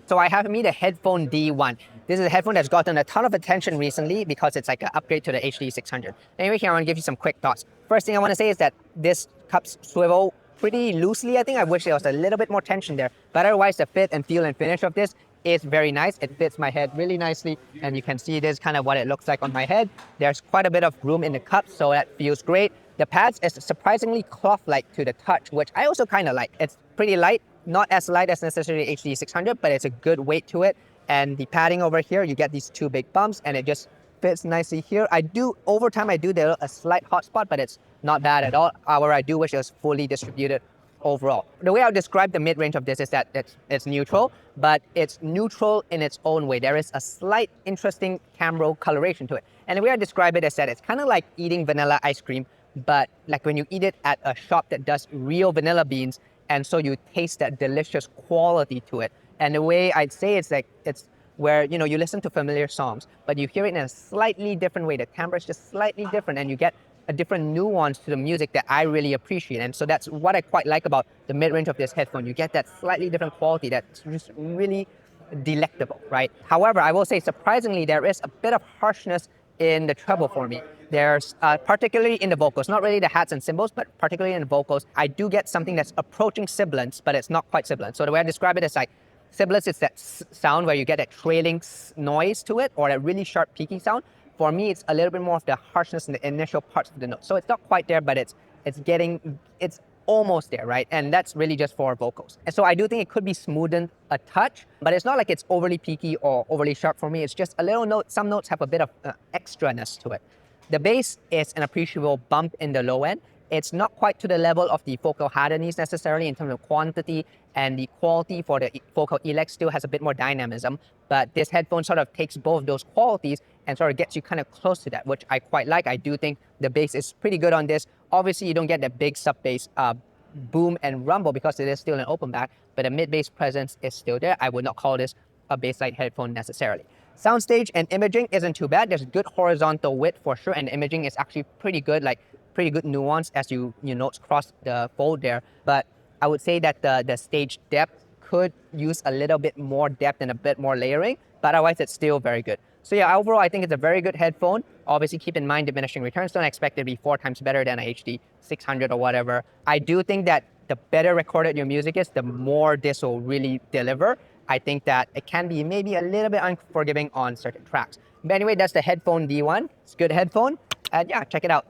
So I have me the Headphone D1. This is a headphone that's gotten a ton of attention recently because it's like an upgrade to the HD 600. Anyway, here I want to give you some quick thoughts. First thing I want to say is that this cups swivel pretty loosely. I think I wish there was a little bit more tension there, but otherwise the fit and feel and finish of this is very nice. It fits my head really nicely, and you can see this kind of what it looks like on my head. There's quite a bit of room in the cup, so that feels great. The pads is surprisingly cloth-like to the touch, which I also kind of like. It's pretty light, not as light as necessarily HD 600, but it's a good weight to it. And the padding over here, you get these two big bumps, and it just fits nicely here. Over time, I do there a slight hot spot, but it's not bad at all. However, I do wish it was fully distributed overall. The way I would describe the mid-range of this is that it's neutral, but it's neutral in its own way. There is a slight interesting camera coloration to it. And the way I describe it is that it's kind of like eating vanilla ice cream, but like when you eat it at a shop that does real vanilla beans, and so you taste that delicious quality to it. And the way I'd say it's where, you know, you listen to familiar songs, but you hear it in a slightly different way. The timbre is just slightly different, and you get a different nuance to the music that I really appreciate. And so that's what I quite like about the mid-range of this headphone. You get that slightly different quality that's just really delectable, right? However, I will say surprisingly, there is a bit of harshness in the treble for me. There's particularly in the vocals, not really the hats and cymbals, but particularly in the vocals, I do get something that's approaching sibilance, but it's not quite sibilant. So the way I describe it is like, sibilance is that sound where you get that trailing noise to it, or a really sharp peaking sound. For me, it's a little bit more of the harshness in the initial parts of the note. So it's not quite there, but it's almost there, right? And that's really just for vocals. And so I do think it could be smoothened a touch, but it's not like it's overly peaky or overly sharp for me. It's just a little note. Some notes have a bit of extraness to it. The bass is an appreciable bump in the low end. It's not quite to the level of the focal harmonies necessarily in terms of quantity, and the quality for the focal elect still has a bit more dynamism, but this headphone sort of takes both of those qualities and sort of gets you kind of close to that, which I quite like. I do think the bass is pretty good on this. Obviously, you don't get the big sub bass boom and rumble because it is still an open back, but the mid bass presence is still there. I would not call this a bass-like headphone necessarily. Soundstage and imaging isn't too bad. There's good horizontal width for sure, and the imaging is actually pretty good, like pretty good nuance as you notes cross the fold there. But I would say that the stage depth could use a little bit more depth and a bit more layering, but otherwise it's still very good. So yeah, overall, I think it's a very good headphone. Obviously, keep in mind diminishing returns. Don't expect it to be 4 times better than a HD 600 or whatever. I do think that the better recorded your music is, the more this will really deliver. I think that it can be maybe a little bit unforgiving on certain tracks. But anyway, that's the Headphone D1. It's a good headphone. And yeah, check it out.